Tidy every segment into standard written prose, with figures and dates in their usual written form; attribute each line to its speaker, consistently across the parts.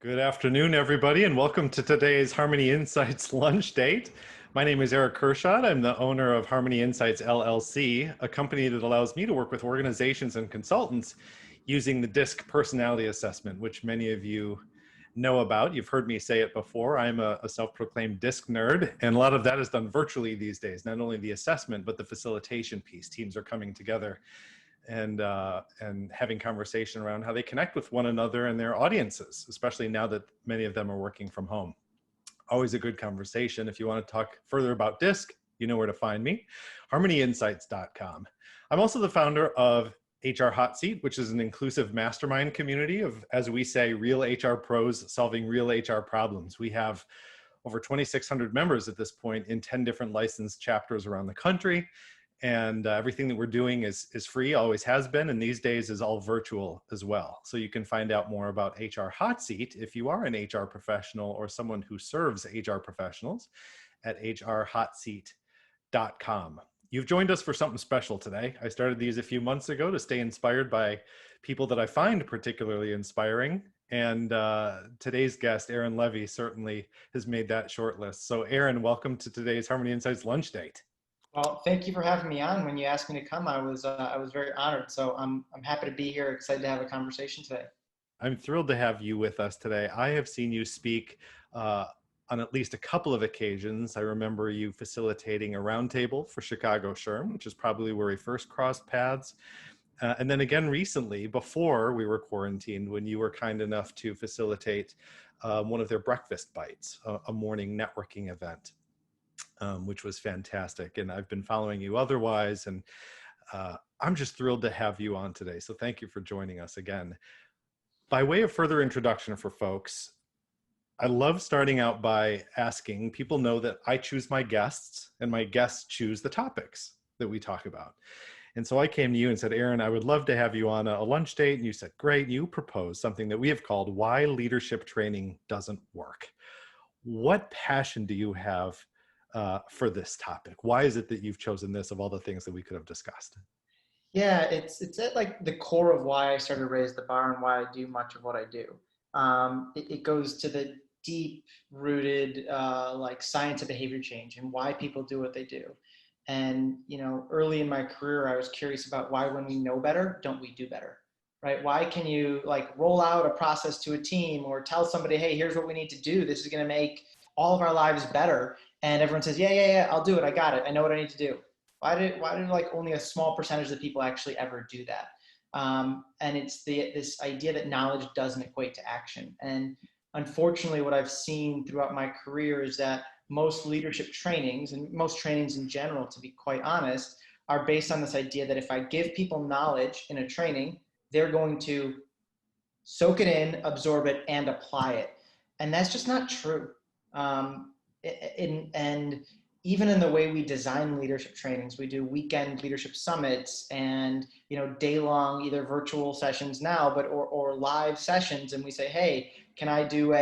Speaker 1: Good afternoon, everybody, and welcome to today's Harmony Insights lunch date. My name is Erich Kurschat. I'm the owner of Harmony Insights LLC, a company that allows me to work with organizations and consultants using the DISC personality assessment, which many of you know about. You've heard me say it before. I'm a self-proclaimed DISC nerd, and a lot of that is done virtually these days, not only the assessment, but the facilitation piece. Teams are coming together and having conversation around how they connect with one another and their audiences, especially now that many of them are working from home. Always a good conversation. If you want to talk further about DISC, you know where to find me, harmonyinsights.com. I'm also the founder of HR Hot Seat, which is an inclusive mastermind community of, as we say, real HR pros solving real HR problems. We have over 2,600 members at this point in 10 different licensed chapters around the country. And everything that we're doing is free, always has been, and these days is all virtual as well. So you can find out more about HR Hot Seat if you are an HR professional or someone who serves HR professionals at hrhotseat.com. You've joined us for something special today. I started these a few months ago to stay inspired by people that I find particularly inspiring. And today's guest, Levy, certainly has made that short list. So Aaron, welcome to today's Harmony Insights lunch date.
Speaker 2: Well, thank you for having me on. When you asked me to come, I was very honored. So I'm happy to be here. Excited to have a conversation today.
Speaker 1: I'm thrilled to have you with us today. I have seen you speak on at least a couple of occasions. I remember you facilitating a roundtable for Chicago SHRM, which is probably where we first crossed paths. And then again recently, before we were quarantined, when you were kind enough to facilitate one of their breakfast bites, a morning networking event. Which was fantastic. And I've been following you otherwise, and I'm just thrilled to have you on today. So thank you for joining us again. By way of further introduction for folks, I love starting out by asking, people know that I choose my guests and my guests choose the topics that we talk about. And so I came to you and said, Aaron, I would love to have you on a lunch date. And you said, great. You proposed something that we have called Why Leadership Training Doesn't Work. What passion do you have for this topic? Why is it that you've chosen this of all the things that we could have discussed?
Speaker 2: Yeah, it's at like the core of why I started Raise the Bar and why I do much of what I do. It goes to the deep-rooted like science of behavior change and why people do what they do. And early in my career, I was curious about why, when we know better, don't we do better? Right? Why can you like roll out a process to a team or tell somebody, hey, here's what we need to do. This is going to make all of our lives better. And everyone says, yeah, I'll do it. I got it. I know what I need to do. Why did like only a small percentage of people actually ever do that? And it's this idea that knowledge doesn't equate to action. And unfortunately, what I've seen throughout my career is that most leadership trainings, and most trainings in general, to be quite honest, are based on this idea that if I give people knowledge in a training, they're going to soak it in, absorb it, and apply it. And that's just not true. And even in the way we design leadership trainings, we do weekend leadership summits and day-long either virtual sessions now, but or live sessions, and we say, hey, can I do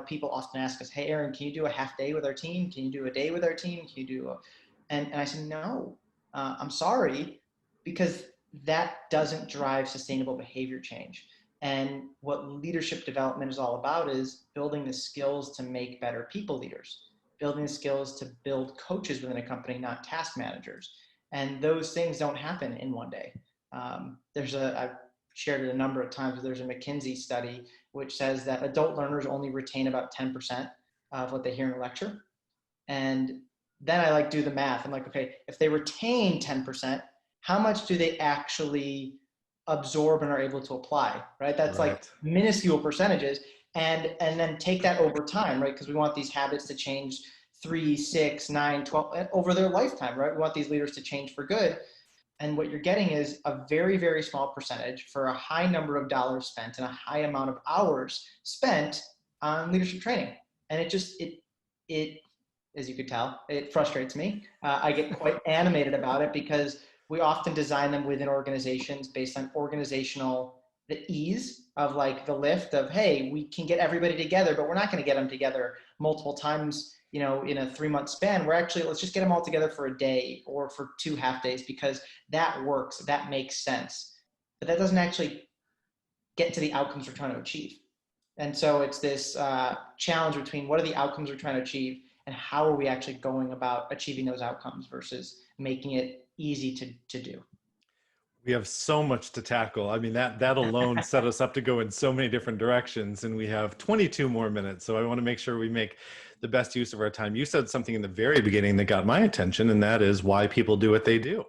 Speaker 2: people often ask us, hey Aaron, can you do a half day with our team? Can you do a day with our team? Can you do and I said, no, I'm sorry, because that doesn't drive sustainable behavior change. And what leadership development is all about is building the skills to make better people leaders, building the skills to build coaches within a company, not task managers. And those things don't happen in one day. I've shared it a number of times, but there's a McKinsey study which says that adult learners only retain about 10% of what they hear in a lecture. And then I do the math. I'm like, okay, if they retain 10%, how much do they actually absorb and are able to apply, right? That's
Speaker 1: Right.
Speaker 2: like minuscule percentages. And then take that over time, right? Because we want these habits to change 3, 6, 9, 12 over their lifetime, right? We want these leaders to change for good. And what you're getting is a very, very small percentage for a high number of dollars spent and a high amount of hours spent on leadership training. And it as you could tell, it frustrates me. I get quite animated about it because we often design them within organizations based on the ease of like the lift of, hey, we can get everybody together, but we're not going to get them together multiple times, in a 3-month span. We're actually, let's just get them all together for a day or for 2 half days because that works. That makes sense. But that doesn't actually get to the outcomes we're trying to achieve. And so it's this challenge between what are the outcomes we're trying to achieve and how are we actually going about achieving those outcomes versus making it easy to do.
Speaker 1: We have so much to tackle. I mean, that alone set us up to go in so many different directions, and we have 22 more minutes. So I want to make sure we make the best use of our time. You said something in the very beginning that got my attention, and that is why people do what they do.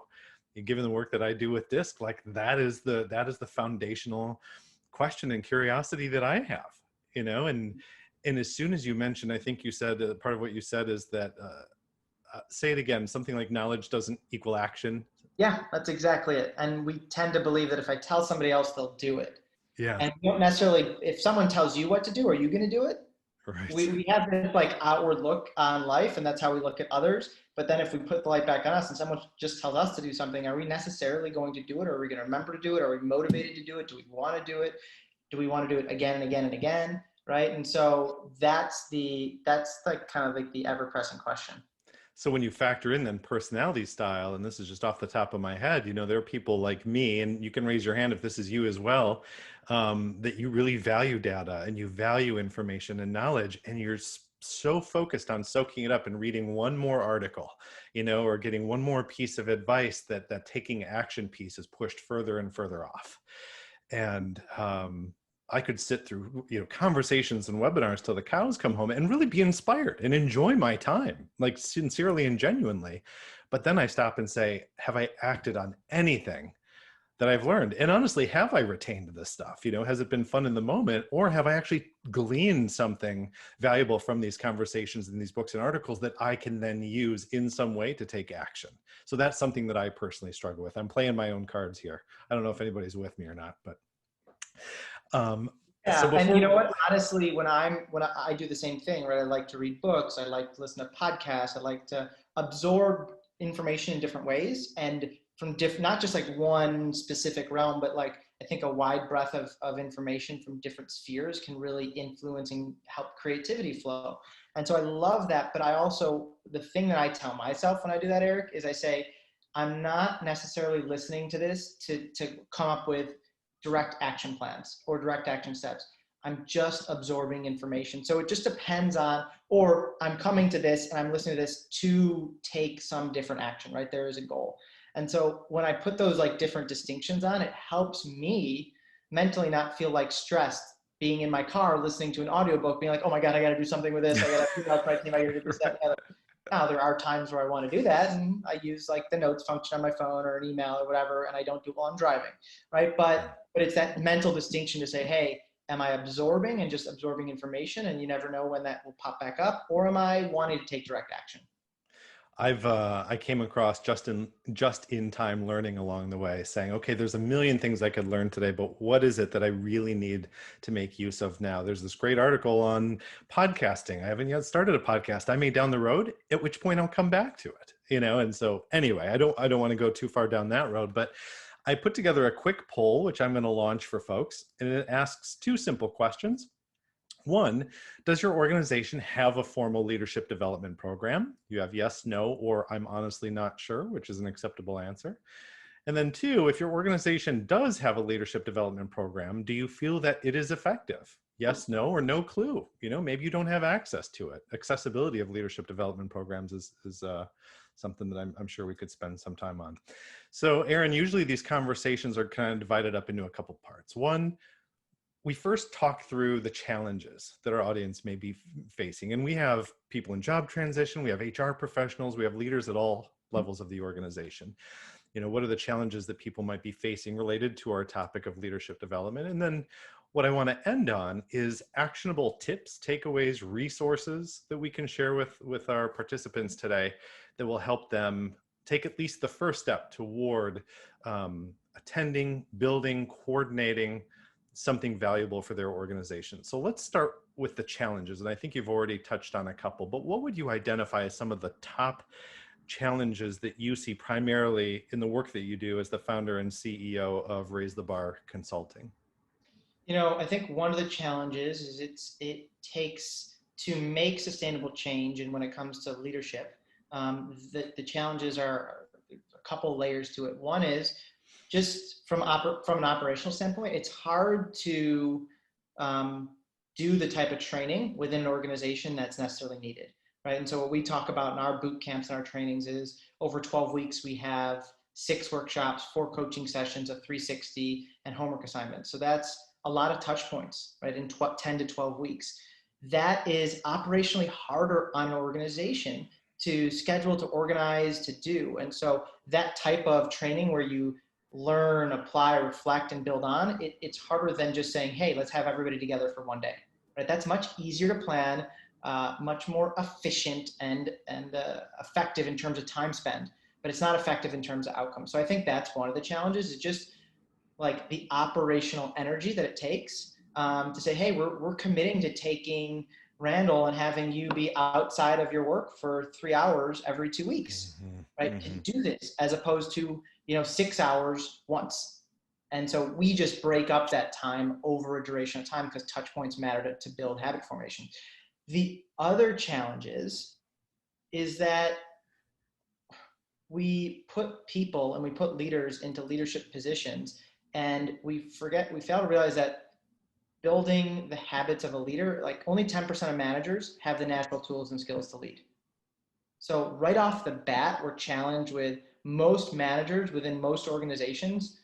Speaker 1: And given the work that I do with DISC, like that is the foundational question and curiosity that I have, and as soon as you mentioned, I think you said part of what you said is that say it again, something like knowledge doesn't equal action.
Speaker 2: Yeah, that's exactly it. And we tend to believe that if I tell somebody else, they'll do it.
Speaker 1: Yeah,
Speaker 2: And we don't necessarily, if someone tells you what to do, are you going to do it?
Speaker 1: right.
Speaker 2: We have this like outward look on life, and that's how we look at others. But then if we put the light back on us and someone just tells us to do something, are we necessarily going to do it? Or are we going to remember to do it? Are we motivated to do it? Do we want to do it? Do we want to do it again and again and again? Right. And so that's like kind of like the ever present question.
Speaker 1: So when you factor in then personality style, and this is just off the top of my head, there are people like me, and you can raise your hand if this is you as well, that you really value data and you value information and knowledge, and you're so focused on soaking it up and reading one more article, or getting one more piece of advice that taking action piece is pushed further and further off. And I could sit through, conversations and webinars till the cows come home and really be inspired and enjoy my time, like sincerely and genuinely. But then I stop and say, have I acted on anything that I've learned? And honestly, have I retained this stuff? Has it been fun in the moment, or have I actually gleaned something valuable from these conversations and these books and articles that I can then use in some way to take action? So that's something that I personally struggle with. I'm playing my own cards here. I don't know if anybody's with me or not, but so
Speaker 2: Yeah, and you
Speaker 1: before,
Speaker 2: know what? Honestly, when I do the same thing, right? I like to read books. I like to listen to podcasts. I like to absorb information in different ways, and from different, not just like one specific realm, but like I think a wide breadth of information from different spheres can really influence and help creativity flow. And so I love that. But I also, the thing that I tell myself when I do that, Eric, is I say, I'm not necessarily listening to this to come up with direct action plans or direct action steps. I'm just absorbing information. So it just depends on, or I'm coming to this and I'm listening to this to take some different action, right? There is a goal. And so when I put those like different distinctions on, it helps me mentally not feel like stressed being in my car, listening to an audiobook, being like, oh my God, I got to do something with this. I got to figure out my team. I got to do this, that, and the other. Now there are times where I want to do that, and I use like the notes function on my phone or an email or whatever, and I don't do it while I'm driving, right? But it's that mental distinction to say, hey, am I absorbing and just absorbing information, and you never know when that will pop back up, or am I wanting to take direct action?
Speaker 1: I came across just in time learning along the way, saying, okay, there's a million things I could learn today, but what is it that I really need to make use of now? There's this great article on podcasting. I haven't yet started a podcast. I may down the road, at which point I'll come back to it, And so anyway, I don't want to go too far down that road, but I put together a quick poll, which I'm going to launch for folks, and it asks two simple questions. One, does your organization have a formal leadership development program? You have yes, no, or I'm honestly not sure, which is an acceptable answer. And then two, if your organization does have a leadership development program, do you feel that it is effective? Yes, no, or no clue. Maybe you don't have access to it. Accessibility of leadership development programs is something that I'm sure we could spend some time on. So Aaron, usually these conversations are kind of divided up into a couple parts. One, we first talk through the challenges that our audience may be facing. And we have people in job transition, we have HR professionals, we have leaders at all levels of the organization. What are the challenges that people might be facing related to our topic of leadership development? And then what I want to end on is actionable tips, takeaways, resources that we can share with our participants today that will help them take at least the first step toward attending, building, coordinating something valuable for their organization. So let's start with the challenges. And I think you've already touched on a couple, but what would you identify as some of the top challenges that you see primarily in the work that you do as the founder and CEO of Raise the Bar Consulting?
Speaker 2: I think one of the challenges is it takes to make sustainable change. And when it comes to leadership, the challenges are a couple layers to it. One is just from an operational standpoint, it's hard to do the type of training within an organization that's necessarily needed, right? And so what we talk about in our boot camps and our trainings is over 12 weeks, we have 6 workshops, 4 coaching sessions, a 360, and homework assignments. So that's a lot of touch points, right, in 10 to 12 weeks. That is operationally harder on an organization to schedule, to organize, to do. And so that type of training where you learn, apply, reflect, and build on, it's harder than just saying, hey, let's have everybody together for one day, right? That's much easier to plan, much more efficient and effective in terms of time spent, but it's not effective in terms of outcomes. So I think that's one of the challenges, is just like the operational energy that it takes to say, hey, we're committing to taking Randall and having you be outside of your work for 3 hours every 2 weeks, right? To do this, as opposed to, 6 hours once. And so we just break up that time over a duration of time because touch points matter to build habit formation. The other challenge is that we put people and we put leaders into leadership positions, and we fail to realize that building the habits of a leader, like only 10% of managers have the natural tools and skills to lead. So right off the bat, we're challenged with most managers within most organizations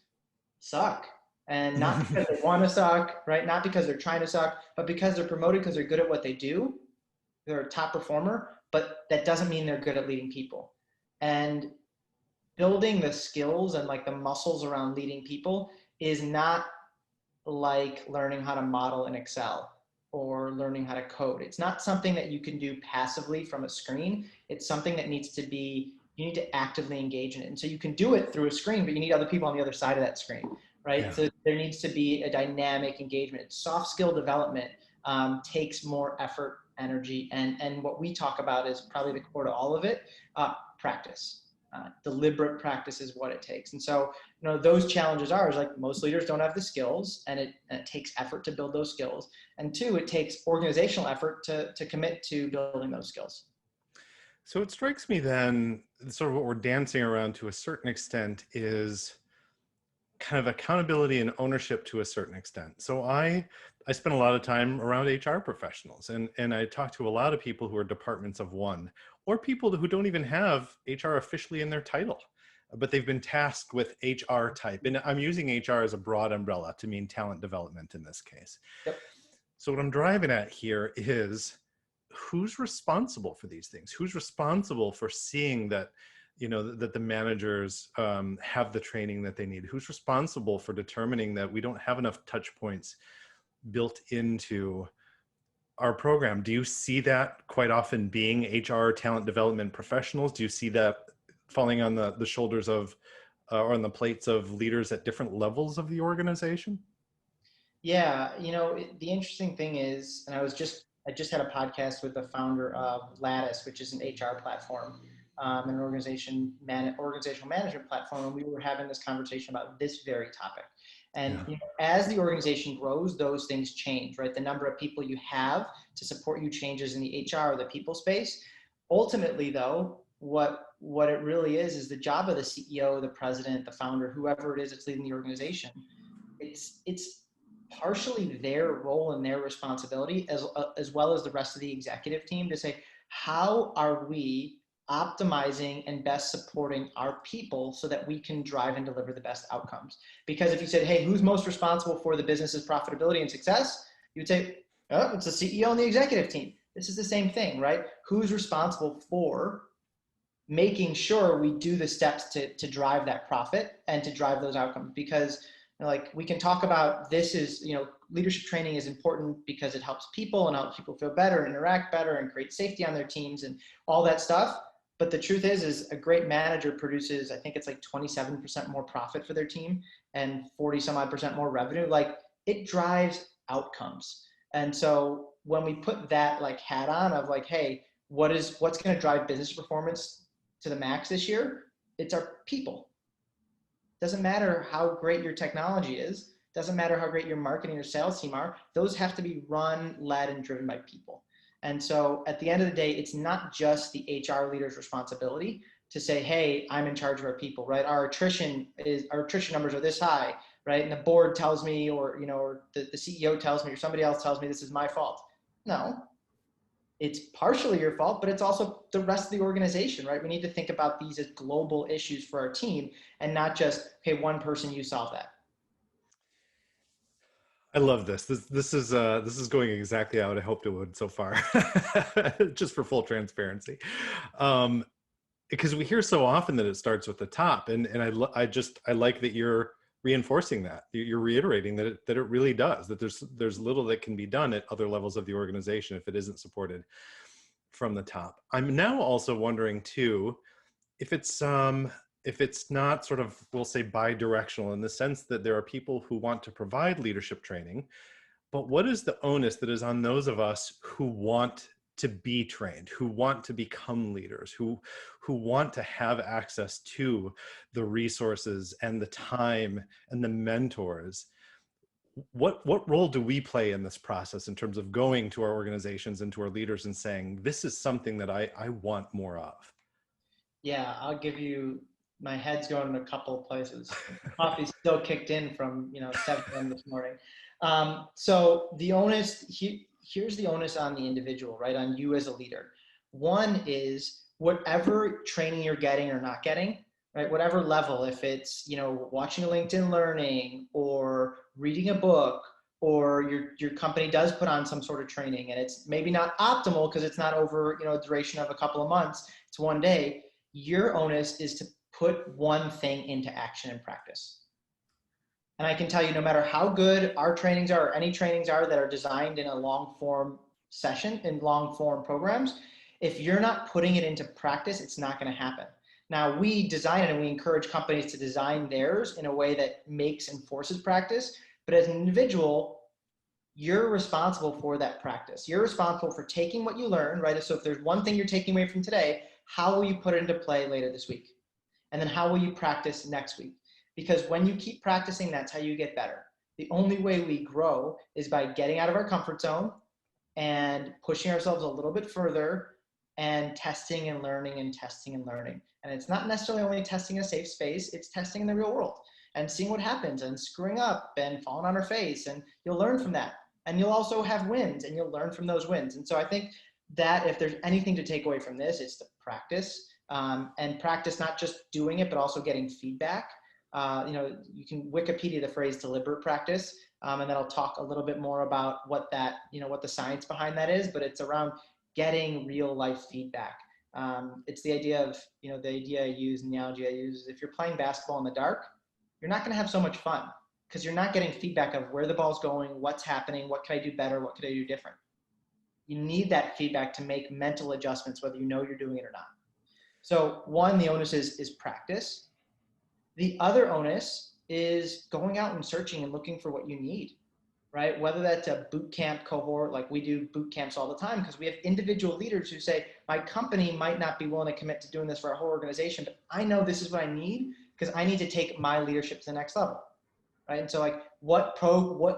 Speaker 2: suck. And not because they want to suck, right? Not because they're trying to suck, but because they're promoted because they're good at what they do. They're a top performer, but that doesn't mean they're good at leading people. And building the skills and like the muscles around leading people is not like learning how to model in Excel or learning how to code. It's not something that you can do passively from a screen. It's something that you need to actively engage in it. And so you can do it through a screen, but you need other people on the other side of that screen, right? Yeah. So there needs to be a dynamic engagement. Soft skill development takes more effort, energy, and what we talk about is probably the core to all of it, practice. Deliberate practice is what it takes. And so, those challenges are like most leaders don't have the skills, and it takes effort to build those skills. And 2, it takes organizational effort to commit to building those skills.
Speaker 1: So it strikes me then, sort of what we're dancing around to a certain extent is kind of accountability and ownership to a certain extent. So I spend a lot of time around HR professionals, and I talk to a lot of people who are departments of one, or people who don't even have HR officially in their title, but they've been tasked with HR type. And I'm using HR as a broad umbrella to mean talent development in this case. Yep. So what I'm driving at here is, who's responsible for these things? Who's responsible for seeing that, that the managers have the training that they need? Who's responsible for determining that we don't have enough touch points built into our program? Do you see that quite often being HR talent development professionals? Do you see that falling on the shoulders of or on the plates of leaders at different levels of the organization?
Speaker 2: Yeah, the interesting thing is, and I just had a podcast with the founder of Lattice, which is an HR platform, an organizational management platform, and we were having this conversation about this very topic. And as the organization grows, those things change, right? The number of people you have to support you changes in the HR or the people space. Ultimately, though, what it really is the job of the CEO, the president, the founder, whoever it is that's leading the organization. It's partially their role and their responsibility, as well as the rest of the executive team, to say, how are we optimizing and best supporting our people so that we can drive and deliver the best outcomes? Because if you said, hey, who's most responsible for the business's profitability and success? You would say, oh, it's the CEO and the executive team. This is the same thing, right? Who's responsible for making sure we do the steps to drive that profit and to drive those outcomes? Because like, we can talk about this is, leadership training is important because it helps people and helps people feel better and interact better and create safety on their teams and all that stuff. But the truth is a great manager produces, I think it's like 27% more profit for their team and 40 some odd percent more revenue. Like, it drives outcomes. And so when we put that like hat on of like, hey, what's going to drive business performance to the max this year? It's our people. Doesn't matter how great your technology is. Doesn't matter how great your marketing or sales team are. Those have to be run, led, and driven by people. And so at the end of the day, it's not just the HR leader's responsibility to say, hey, I'm in charge of our people, right? Our attrition numbers are this high, right? And the board tells me, or, or the CEO tells me, or somebody else tells me this is my fault. No, it's partially your fault, but it's also the rest of the organization, right? We need to think about these as global issues for our team and not just, okay, one person, you solve that.
Speaker 1: I love this. This is going exactly how I hoped it would so far. Just for full transparency. Um, because we hear so often that it starts with the top, and I like that you're reinforcing that. You're reiterating that it really does, that there's little that can be done at other levels of the organization if it isn't supported from the top. I'm now also wondering too, if it's not sort of, we'll say, bi-directional, in the sense that there are people who want to provide leadership training, but what is the onus that is on those of us who want to be trained, who want to become leaders, who want to have access to the resources and the time and the mentors? What role do we play in this process in terms of going to our organizations and to our leaders and saying, this is something that I want more of?
Speaker 2: Yeah, I'll give you, my head's going in a couple of places. Coffee's still kicked in from, 7 a.m. this morning. So the onus, here's the onus on the individual, right? On you as a leader. One is whatever training you're getting or not getting, right? Whatever level, if it's, watching a LinkedIn Learning or reading a book, or your company does put on some sort of training and it's maybe not optimal because it's not over, a duration of a couple of months, it's one day. Your onus is to put one thing into action and practice. And I can tell you, no matter how good our trainings are, or any trainings are that are designed in a long form session, in long form programs, if you're not putting it into practice, it's not going to happen. Now, we design it and we encourage companies to design theirs in a way that makes and forces practice. But as an individual, you're responsible for that practice. You're responsible for taking what you learn, right? So if there's one thing you're taking away from today, how will you put it into play later this week? And then how will you practice next week? Because when you keep practicing, that's how you get better. The only way we grow is by getting out of our comfort zone and pushing ourselves a little bit further and testing and learning and testing and learning. And it's not necessarily only testing in a safe space, it's testing in the real world and seeing what happens and screwing up and falling on our face. And you'll learn from that. And you'll also have wins and you'll learn from those wins. And so I think that if there's anything to take away from this, it's the practice, and practice not just doing it, but also getting feedback. You can Wikipedia the phrase deliberate practice, and then I'll talk a little bit more about what that, what the science behind that is, but it's around getting real life feedback. It's the idea of, the idea I use, and the analogy I use is if you're playing basketball in the dark, you're not going to have so much fun because you're not getting feedback of where the ball's going, what's happening, what could I do better, what could I do different. You need that feedback to make mental adjustments, whether you know you're doing it or not. So one, the onus is practice. The other onus is going out and searching and looking for what you need, right? Whether that's a boot camp cohort, like we do boot camps all the time, because we have individual leaders who say, my company might not be willing to commit to doing this for our whole organization, but I know this is what I need because I need to take my leadership to the next level, right? And so like, what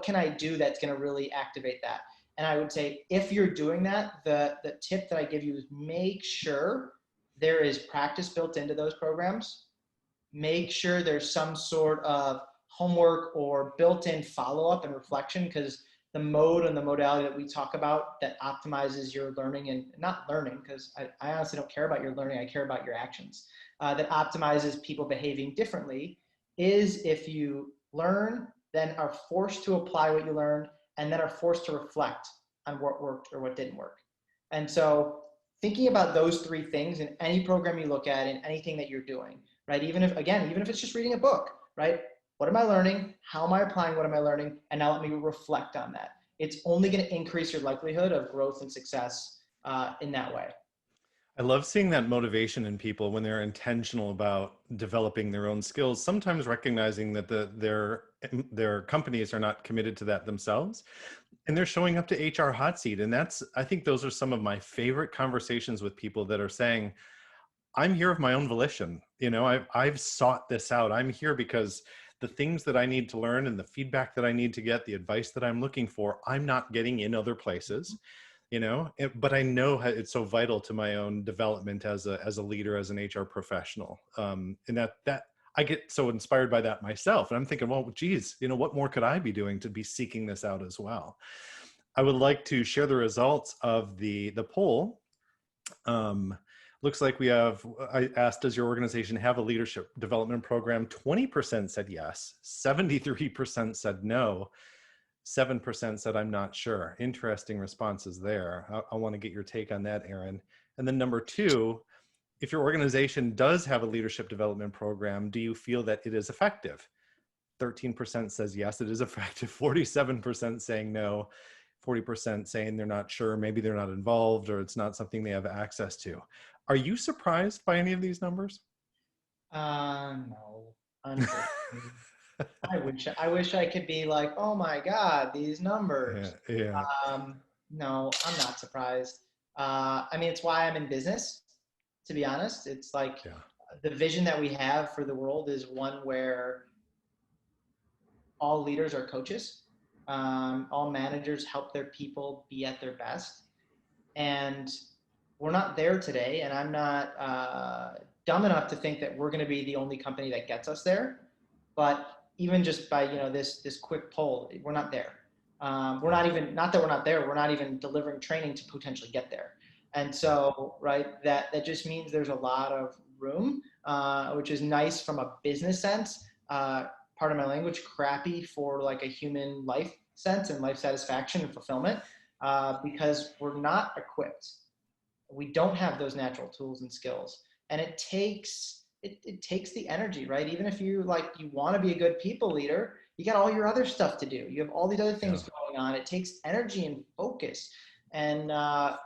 Speaker 2: can I do that's going to really activate that? And I would say, if you're doing that, the tip that I give you is make sure there is practice built into those programs. Make sure there's some sort of homework or built-in follow-up and reflection, because the mode and the modality that we talk about that optimizes your learning, and not learning, because I honestly don't care about your learning, I care about your actions, that optimizes people behaving differently, is if you learn, then are forced to apply what you learned, and then are forced to reflect on what worked or what didn't work. And so thinking about those three things in any program you look at, in anything that you're doing, right? Even if it's just reading a book, right? What am I learning? How am I applying what am I learning? And now let me reflect on that. It's only going to increase your likelihood of growth and success in that way.
Speaker 1: I love seeing that motivation in people when they're intentional about developing their own skills, sometimes recognizing that their companies are not committed to that themselves, and they're showing up to HR hot seat. And I think those are some of my favorite conversations with people that are saying, I'm here of my own volition. I've sought this out. I'm here because the things that I need to learn and the feedback that I need to get, the advice that I'm looking for, I'm not getting in other places. But I know how it's so vital to my own development as a leader, as an HR professional. And that I get so inspired by that myself. And I'm thinking, well, geez, what more could I be doing to be seeking this out as well? I would like to share the results of the poll. Looks like I asked, does your organization have a leadership development program? 20% said yes, 73% said no, 7% said I'm not sure. Interesting responses there. I want to get your take on that, Aaron. And then number two, if your organization does have a leadership development program, do you feel that it is effective? 13% says yes, it is effective. 47% saying no. 40% saying they're not sure, maybe they're not involved, or it's not something they have access to. Are you surprised by any of these numbers?
Speaker 2: No, unfortunately. I wish I could be like, oh my God, these
Speaker 1: Yeah,
Speaker 2: numbers.
Speaker 1: yeah,
Speaker 2: No, I'm not surprised. I mean, it's why I'm in business, to be honest. It's like
Speaker 1: yeah,
Speaker 2: the vision that we have for the world is one where all leaders are coaches. All managers help their people be at their best. And we're not there today. And I'm not dumb enough to think that we're going to be the only company that gets us there. But even just by this quick poll, we're not there. We're not even, not that we're not there, we're not even delivering training to potentially get there. And so, right, that just means there's a lot of room, which is nice from a business sense. Pardon my language, crappy for like a human life sense and life satisfaction and fulfillment, because we're not equipped. We don't have those natural tools and skills, and it takes the energy, right? Even if you want to be a good people leader, you got all your other stuff to do. You have all these other
Speaker 1: yeah,
Speaker 2: things going on. It takes energy and focus. And I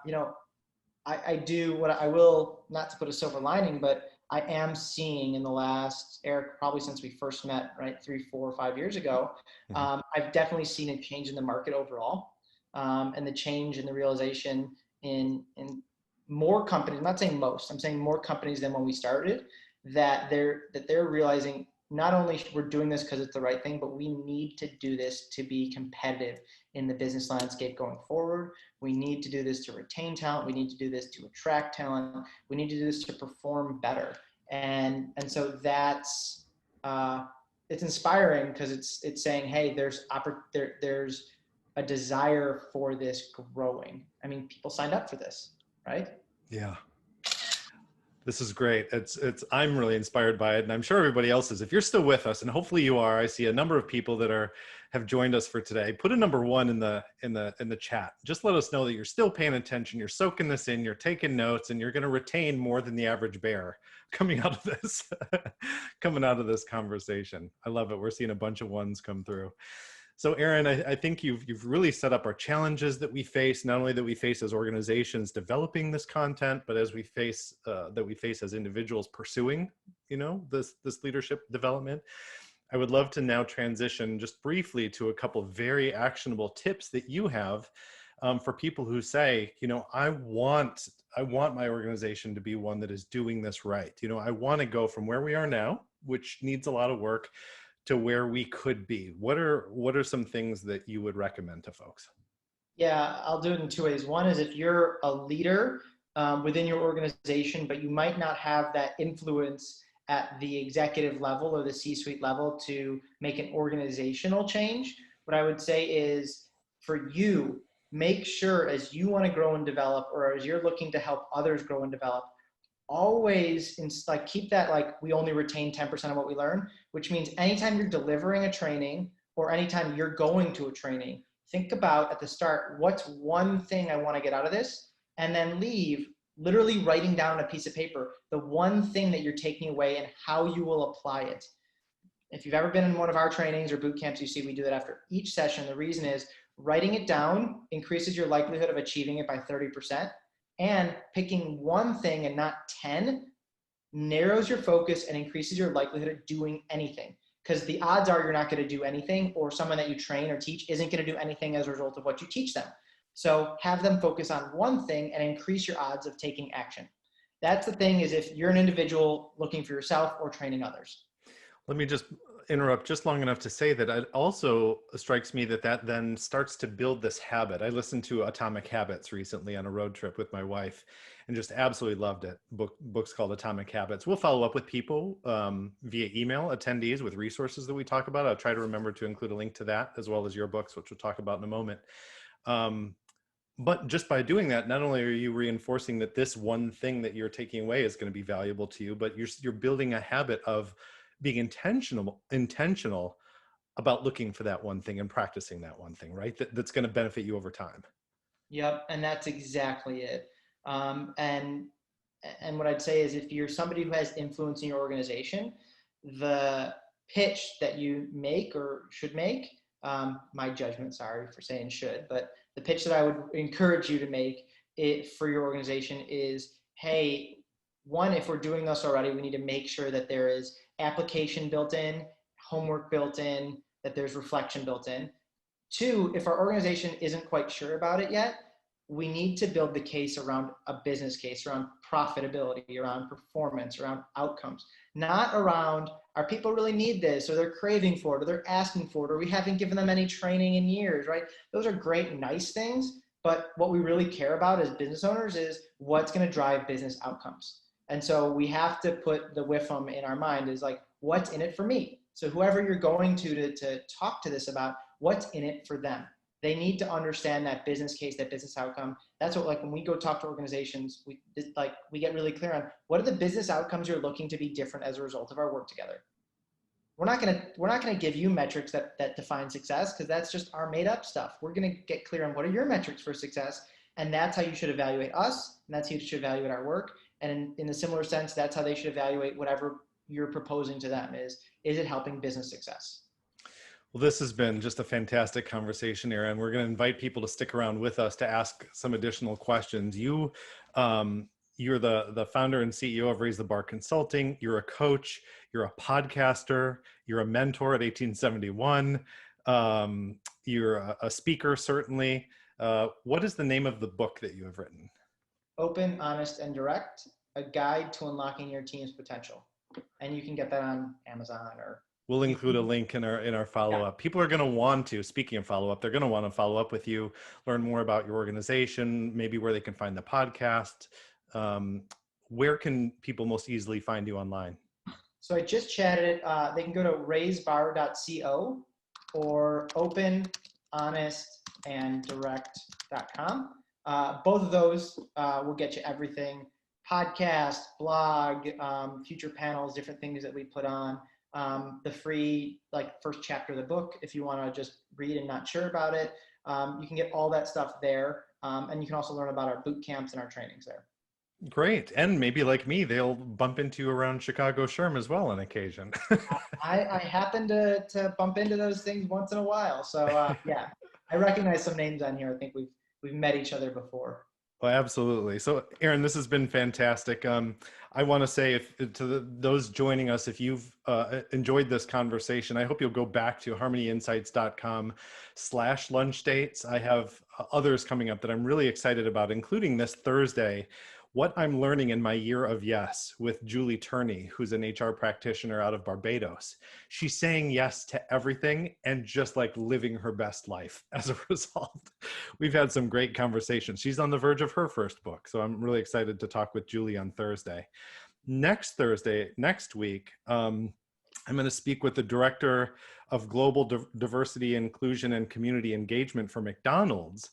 Speaker 2: do what I will, not to put a silver lining, but I am seeing in the last, Eric, probably since we first met, right, 3, 4, 5 years ago,
Speaker 1: mhm,
Speaker 2: I've definitely seen a change in the market overall, and the change in the realization in more companies. I'm not saying most. I'm saying more companies than when we started, that they're realizing not only we're doing this because it's the right thing, but we need to do this to be competitive in the business landscape going forward. We need to do this to retain talent. We need to do this to attract talent. We need to do this to perform better. And so that's it's inspiring because it's saying, hey, there's a desire for this growing. I mean, people signed up for this, right?
Speaker 1: yeah. This is great. I'm really inspired by it, and I'm sure everybody else is. If you're still with us, and hopefully you are, I see a number of people that have joined us for today. Put a number 1 in the chat. Just let us know that you're still paying attention, you're soaking this in, you're taking notes, and you're going to retain more than the average bear coming out of this coming out of this conversation. I love it. We're seeing a bunch of ones come through. So Aaron, I think you've really set up our challenges that we face, not only that we face as organizations developing this content, but as we face as individuals pursuing, this leadership development. I would love to now transition just briefly to a couple of very actionable tips that you have for people who say, I want my organization to be one that is doing this right. I want to go from where we are now, which needs a lot of work, to where we could be. What are some things that you would recommend to folks?
Speaker 2: Yeah, I'll do it in 2 ways. One is if you're a leader within your organization, but you might not have that influence at the executive level or the C-suite level to make an organizational change. What I would say is, for you, make sure as you want to grow and develop, or as you're looking to help others grow and develop, always keep that, like, we only retain 10% of what we learn, which means anytime you're delivering a training or anytime you're going to a training, think about at the start, what's one thing I want to get out of this? And then leave, literally writing down on a piece of paper the one thing that you're taking away and how you will apply it. If you've ever been in one of our trainings or boot camps, you see we do that after each session. The reason is writing it down increases your likelihood of achieving it by 30%. And picking one thing and not 10 narrows your focus and increases your likelihood of doing anything. Because the odds are you're not going to do anything, or someone that you train or teach isn't going to do anything as a result of what you teach them. So have them focus on one thing and increase your odds of taking action. That's the thing, is if you're an individual looking for yourself or training others.
Speaker 1: Let me just interrupt just long enough to say that it also strikes me that that then starts to build this habit. I listened to Atomic Habits recently on a road trip with my wife and just absolutely loved it. Books called Atomic Habits. We'll follow up with people via email, attendees with resources that we talk about. I'll try to remember to include a link to that as well as your books, which we'll talk about in a moment. Um, but just by doing that, not only are you reinforcing that this one thing that you're taking away is going to be valuable to you, but you're building a habit of being intentional about looking for that one thing and practicing that one thing, right? That's going to benefit you over time.
Speaker 2: Yep, and that's exactly it. Um, and and what I'd say is, if you're somebody who has influence in your organization, the pitch that you make or should make, my judgment, sorry for saying should, but the pitch that I would encourage you to make it for your organization is, hey, one, if we're doing this already, we need to make sure that there is application built in, homework built in, that there's reflection built in. Two, if our organization isn't quite sure about it yet, we need to build the case around a business case, around profitability, around performance, around outcomes, not around, are people really need this, or they're craving for it, or they're asking for it, or we haven't given them any training in years, right? Those are great, nice things. But what we really care about as business owners is what's going to drive business outcomes. And so we have to put the WIFM in our mind is like, what's in it for me? So whoever you're going to talk to this about, what's in it for them? They need to understand that business case, that business outcome. That's what, like, when we go talk to organizations, we get really clear on what are the business outcomes you're looking to be different as a result of our work together. We're not gonna give you metrics that define success, because that's just our made up stuff. We're gonna get clear on what are your metrics for success, and that's how you should evaluate us, and that's how you should evaluate our work. And in a similar sense, that's how they should evaluate whatever you're proposing to them. Is it helping business success?
Speaker 1: Well, this has been just a fantastic conversation, Aaron. We're going to invite people to stick around with us to ask some additional questions. You're the founder and CEO of Raise the Bar Consulting. You're a coach. You're a podcaster. You're a mentor at 1871. You're a speaker, certainly. What is the name of the book that you have written?
Speaker 2: Open, honest, and direct, a guide to unlocking your team's potential. And you can get that on Amazon or
Speaker 1: We'll include a link in our follow up. People are going to want to, speaking of follow up, they're going to want to follow up with you, learn more about your organization, maybe where they can find the podcast. Um, where can people most easily find you online?
Speaker 2: So I just chatted. They can go to raisebar.co or openhonestanddirect.com. Both of those will get you everything: podcast, blog, future panels, different things that we put on. The free, like, first chapter of the book, if you want to just read and not sure about it. You can get all that stuff there. And you can also learn about our boot camps and our trainings there.
Speaker 1: Great. And maybe like me, they'll bump into you around Chicago Sherm as well on occasion.
Speaker 2: I happen to bump into those things once in a while. So yeah, I recognize some names on here. I think we've met each other before.
Speaker 1: Well, absolutely. So, Aaron, this has been fantastic. I want to say, those joining us, if you've enjoyed this conversation, I hope you'll go back to harmonyinsights.com/lunch dates. I have others coming up that I'm really excited about, including this Thursday, What I'm Learning in My Year of Yes with Julie Turney, who's an HR practitioner out of Barbados. She's saying yes to everything and just like living her best life as a result. We've had some great conversations. She's on the verge of her first book, so I'm really excited to talk with Julie on Thursday. Next week, I'm going to speak with the Director of Global Diversity, Inclusion, and Community Engagement for McDonald's.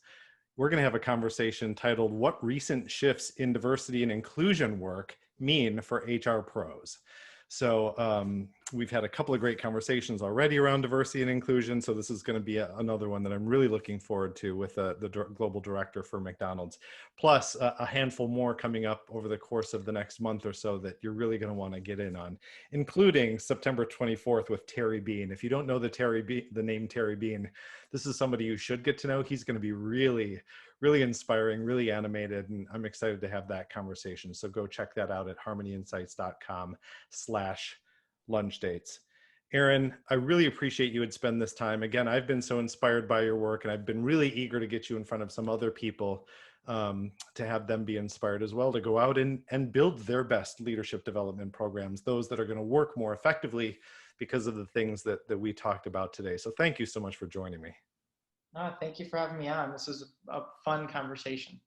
Speaker 1: We're going to have a conversation titled, What Recent Shifts in Diversity and Inclusion Work Mean for HR Pros? So we've had a couple of great conversations already around diversity and inclusion. So this is going to be another one that I'm really looking forward to with the global director for McDonald's, plus a handful more coming up over the course of the next month or so that you're really going to want to get in on, including September 24th with Terry Bean. If you don't know the name Terry Bean, this is somebody you should get to know. He's going to be really, really inspiring, really animated, and I'm excited to have that conversation. So go check that out at harmonyinsights.com/lunch dates. Aaron, I really appreciate you would spend this time. Again, I've been so inspired by your work, and I've been really eager to get you in front of some other people to have them be inspired as well to go out and build their best leadership development programs, those that are going to work more effectively because of the things that we talked about today. So thank you so much for joining me.
Speaker 2: Thank you for having me on. This was a fun conversation.